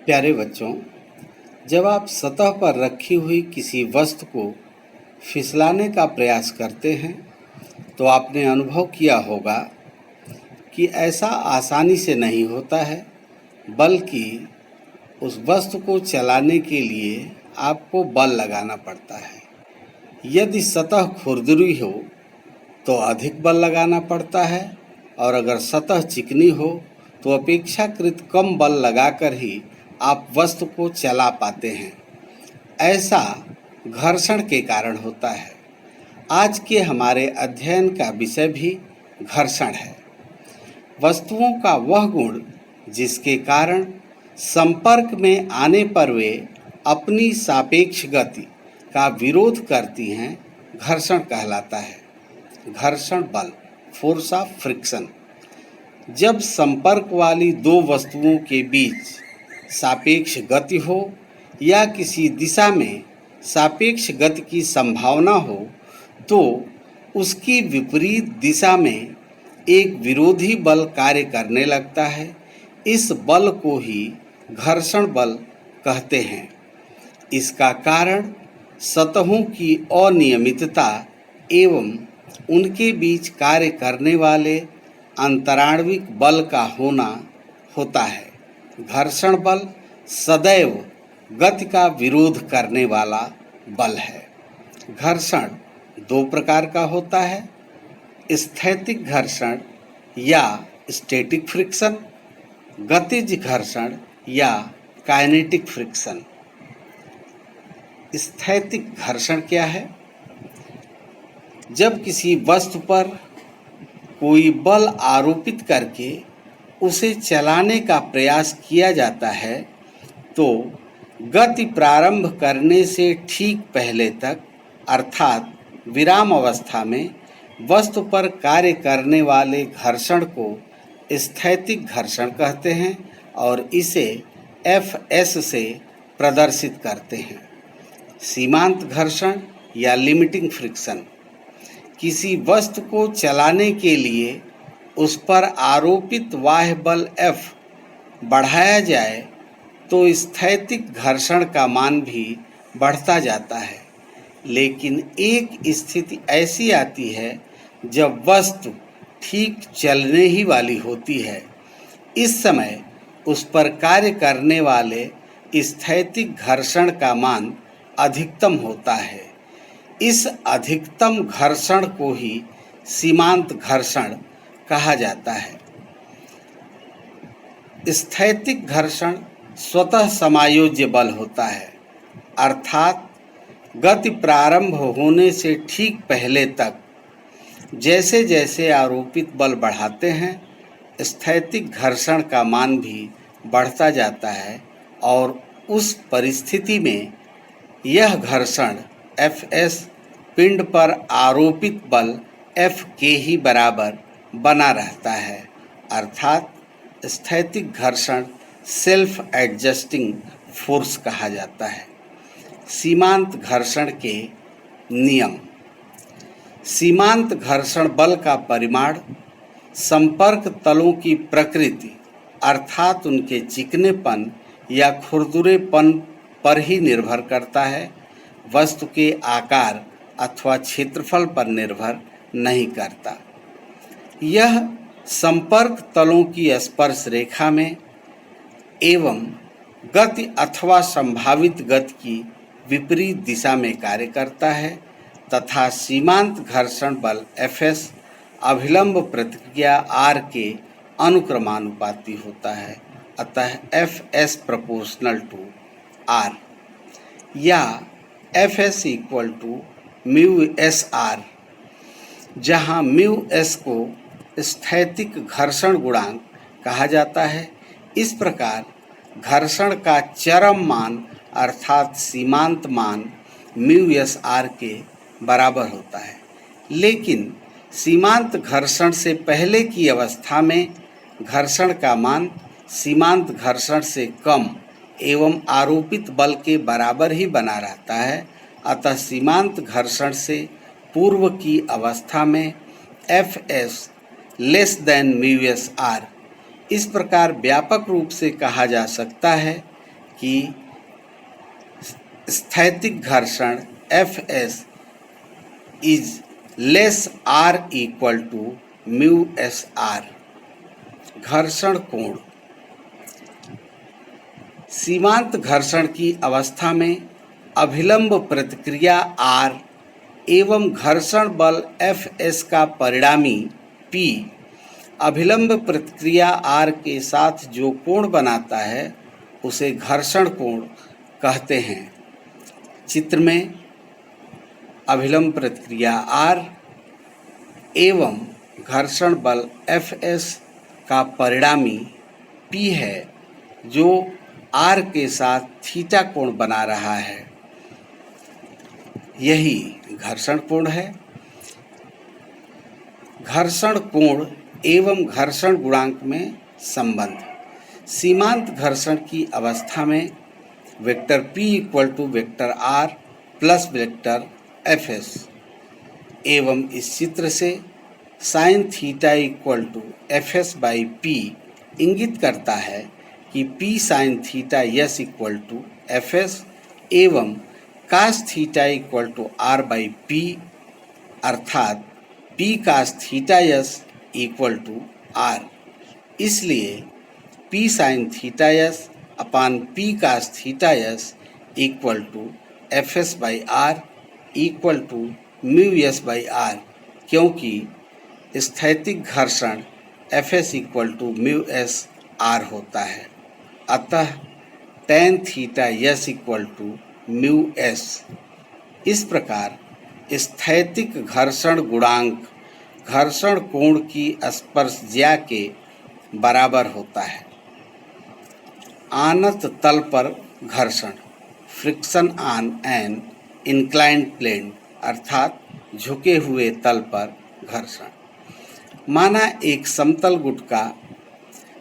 प्यारे बच्चों, जब आप सतह पर रखी हुई किसी वस्तु को फिसलाने का प्रयास करते हैं तो आपने अनुभव किया होगा कि ऐसा आसानी से नहीं होता है, बल्कि उस वस्तु को चलाने के लिए आपको बल लगाना पड़ता है। यदि सतह खुरदरी हो तो अधिक बल लगाना पड़ता है, और अगर सतह चिकनी हो तो अपेक्षाकृत कम बल लगाकर ही आप वस्तु को चला पाते हैं। ऐसा घर्षण के कारण होता है। आज के हमारे अध्ययन का विषय भी घर्षण है। वस्तुओं का वह गुण जिसके कारण संपर्क में आने पर वे अपनी सापेक्ष गति का विरोध करती हैं, घर्षण कहलाता है। घर्षण बल, फोर्स ऑफ फ्रिक्शन। जब संपर्क वाली दो वस्तुओं के बीच सापेक्ष गति हो या किसी दिशा में सापेक्ष गति की संभावना हो तो उसकी विपरीत दिशा में एक विरोधी बल कार्य करने लगता है। इस बल को ही घर्षण बल कहते हैं। इसका कारण सतहों की अनियमितता एवं उनके बीच कार्य करने वाले अंतराण्विक बल का होना होता है। घर्षण बल सदैव गति का विरोध करने वाला बल है। घर्षण दो प्रकार का होता है, स्थैतिक घर्षण या स्टैटिक फ्रिक्शन, गतिज घर्षण या काइनेटिक फ्रिक्शन। स्थैतिक घर्षण क्या है? जब किसी वस्तु पर कोई बल आरोपित करके उसे चलाने का प्रयास किया जाता है तो गति प्रारंभ करने से ठीक पहले तक, अर्थात विराम अवस्था में वस्तु पर कार्य करने वाले घर्षण को स्थैतिक घर्षण कहते हैं और इसे Fs से प्रदर्शित करते हैं। सीमांत घर्षण या लिमिटिंग फ्रिक्शन। किसी वस्तु को चलाने के लिए उस पर आरोपित बाह्य बल F बढ़ाया जाए तो स्थैतिक घर्षण का मान भी बढ़ता जाता है। लेकिन एक स्थिति ऐसी आती है जब वस्तु ठीक चलने ही वाली होती है। इस समय उस पर कार्य करने वाले स्थैतिक घर्षण का मान अधिकतम होता है। इस अधिकतम घर्षण को ही सीमांत घर्षण कहा जाता है। स्थैतिक घर्षण स्वतः समायोज्य बल होता है, अर्थात गति प्रारंभ होने से ठीक पहले तक जैसे जैसे आरोपित बल बढ़ाते हैं, स्थैतिक घर्षण का मान भी बढ़ता जाता है और उस परिस्थिति में यह घर्षण Fs पिंड पर आरोपित बल F के ही बराबर बना रहता है, अर्थात स्थैतिक घर्षण सेल्फ एडजस्टिंग फोर्स कहा जाता है। सीमांत घर्षण के नियम। सीमांत घर्षण बल का परिमाण संपर्क तलों की प्रकृति अर्थात उनके चिकनेपन या खुरदुरेपन पर ही निर्भर करता है, वस्तु के आकार अथवा क्षेत्रफल पर निर्भर नहीं करता। यह संपर्क तलों की स्पर्श रेखा में एवं गति अथवा संभावित गति की विपरीत दिशा में कार्य करता है तथा सीमांत घर्षण बल Fs अभिलंब प्रतिक्रिया R के अनुक्रमानुपाती होता है। अतः Fs प्रोपोर्शनल टू R या Fs equal to mu S R, जहाँ म्यू एस को स्थैतिक घर्षण गुणांक कहा जाता है। इस प्रकार घर्षण का चरम मान अर्थात सीमांत मान म्यू एस आर के बराबर होता है। लेकिन सीमांत घर्षण से पहले की अवस्था में घर्षण का मान सीमांत घर्षण से कम एवं आरोपित बल के बराबर ही बना रहता है। अतः सीमांत घर्षण से पूर्व की अवस्था में Fs less than mu S are. इस प्रकार व्यापक रूप से कहा जा सकता है कि स्थैतिक घर्षण Fs is less R equal to mu S R. घर्षण कोण। सीमांत घर्षण की अवस्था में अभिलंब प्रतिक्रिया R एवं घर्षण बल Fs का परिणामी P अभिलंब प्रतिक्रिया R के साथ जो कोण बनाता है उसे घर्षण कोण कहते हैं। चित्र में अभिलंब प्रतिक्रिया R एवं घर्षण बल Fs का परिणामी P है जो R के साथ थीटा कोण बना रहा है, यही घर्षण कोण है। घर्षण कोण एवं घर्षण गुणांक में संबंध। सीमांत घर्षण की अवस्था में vector P equal to vector R plus vector Fs एवं इस चित्र से sine theta equal to Fs by P इंगित करता है कि P sine theta S equal to Fs एवं cos theta equal to R by P अर्थात P cos theta S equal to R। इसलिए P sine theta S upon P cos theta S equal to Fs by R equal to mu S by R, क्योंकि स्थैतिक घर्षण Fs equal to mu S R होता है। अतः tan theta S equal to mu S. इस प्रकार स्थैतिक घर्षण गुणांक घर्षण कोण की स्पर्शज्या के बराबर होता है। आनत तल पर घर्षण friction on an inclined plane अर्थात झुके हुए तल पर घर्षण। माना एक समतल गुटका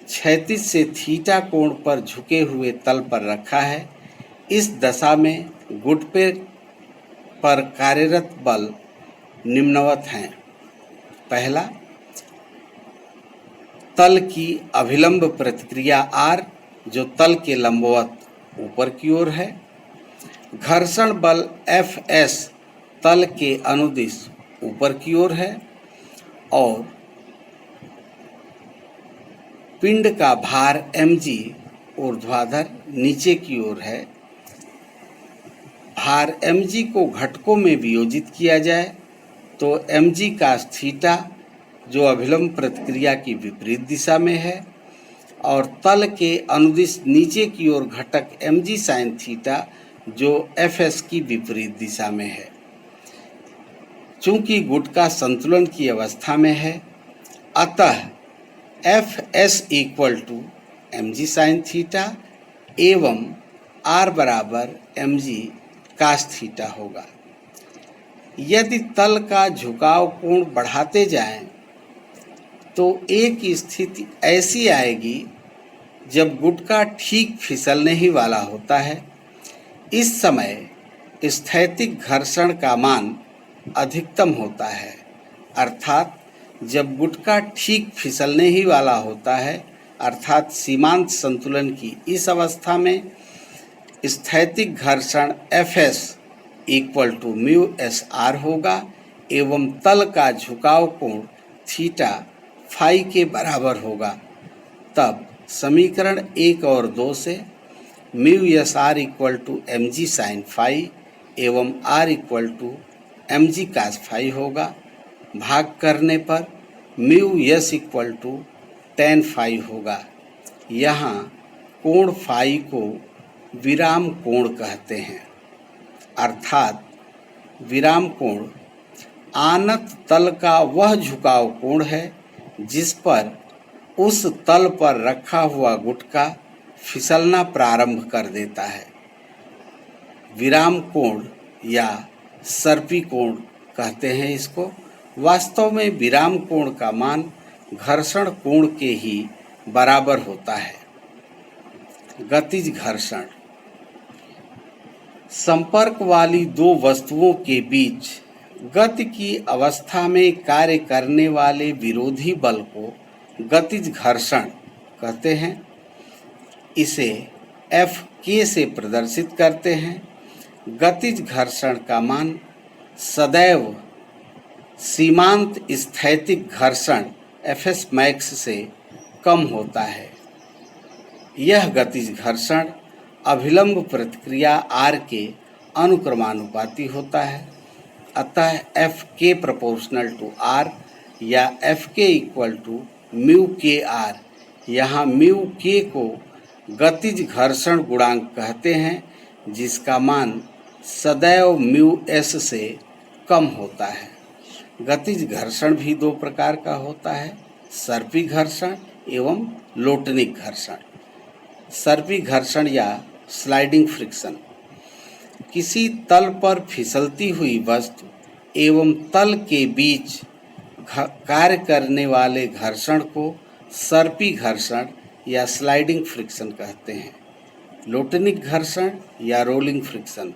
क्षैतिज से थीटा कोण पर झुके हुए तल पर रखा है। इस दशा में गुटके पर कार्यरत बल निम्नवत हैं। पहला, तल की अभिलंब प्रतिक्रिया R जो तल के लंबवत ऊपर की ओर है। घर्षण बल Fs तल के अनुदिश ऊपर की ओर है और पिंड का भार mg ऊर्ध्वाधर नीचे की ओर है। भार mg को घटकों में वियोजित किया जाए तो mg कास थीटा जो अभिलंब प्रतिक्रिया की विपरीत दिशा में है और तल के अनुदिश नीचे की ओर घटक mg साइन थीटा जो Fs की विपरीत दिशा में है। चूंकि गुटका संतुलन की अवस्था में है अतः Fs equal to mg sine theta एवं R बराबर mg कास थीटा होगा। यदि तल का झुकाव कोण बढ़ाते जाएं तो एक स्थिति ऐसी आएगी जब गुटका ठीक फिसलने ही वाला होता है। इस समय स्थैतिक घर्षण का मान अधिकतम होता है, अर्थात जब गुटका ठीक फिसलने ही वाला होता है अर्थात सीमांत संतुलन की इस अवस्था में स्थैतिक घर्षण Fs equal to mu S R होगा एवं तल का झुकाव कोण थीटा फाई के बराबर होगा। तब समीकरण 1 और 2 से mu S R equal to M G sine phi एवं R equal to M G cos phi होगा। भाग करने पर mu S equal to tan phi होगा। यहाँ कोण फाई को विराम कोण कहते हैं, अर्थात विराम कोण आनत तल का वह झुकाव कोण है जिस पर उस तल पर रखा हुआ गुटका फिसलना प्रारंभ कर देता है। विराम कोण या सर्पी कोण कहते हैं इसको। वास्तव में विराम कोण का मान घर्षण कोण के ही बराबर होता है। गतिज घर्षण संपर्क वाली दो वस्तुओं के बीच गति की अवस्था में कार्य करने वाले विरोधी बल को गतिज घर्षण कहते हैं। इसे F K से प्रदर्शित करते हैं। गतिज घर्षण का मान सदैव सीमांत स्थैतिक घर्षण Fs मैक्स से कम होता है। यह गतिज घर्षण अभिलंब प्रतिक्रिया R के अनुक्रमानुपाती होता है। अतः Fk प्रोपोर्शनल टू R या Fk इक्वल टू म्यू के आर। यहाँ म्यू के को गतिज घर्षण गुणांक कहते हैं, जिसका मान सदैव म्यू एस से कम होता है। गतिज घर्षण भी दो प्रकार का होता है, सर्पी घर्षण एवं लोटनिक घर्षण। सर्पी घर्षण या स्लाइडिंग फ्रिक्शन किसी तल पर फिसलती हुई वस्तु एवं तल के बीच कार्य करने वाले घर्षण को सर्पी घर्षण या स्लाइडिंग फ्रिक्शन कहते हैं। लोटनिक घर्षण या रोलिंग फ्रिक्शन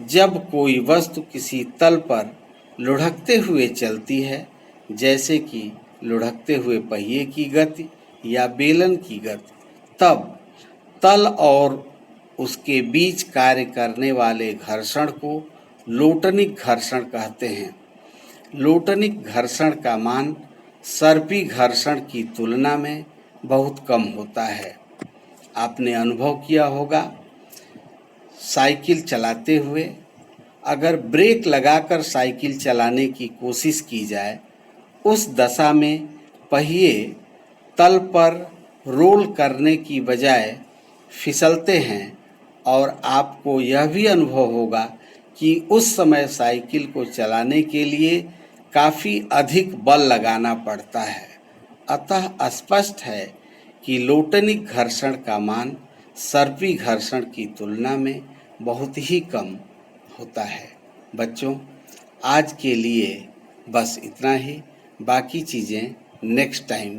जब कोई वस्तु किसी तल पर लुढ़कते हुए चलती है, जैसे कि लुढ़कते हुए पहिए की गति या बेलन की गति, तब तल और उसके बीच कार्य करने वाले घर्षण को लोटनिक घर्षण कहते हैं। लोटनिक घर्षण का मान सर्पी घर्षण की तुलना में बहुत कम होता है। आपने अनुभव किया होगा, साइकिल चलाते हुए अगर ब्रेक लगाकर साइकिल चलाने की कोशिश की जाए, उस दशा में पहिए तल पर रोल करने की बजाय फिसलते हैं और आपको यह भी अनुभव होगा कि उस समय साइकिल को चलाने के लिए काफ़ी अधिक बल लगाना पड़ता है। अतः स्पष्ट है कि लोटनिक घर्षण का मान सर्पी घर्षण की तुलना में बहुत ही कम होता है। बच्चों, आज के लिए बस इतना ही, बाकी चीज़ें नेक्स्ट टाइम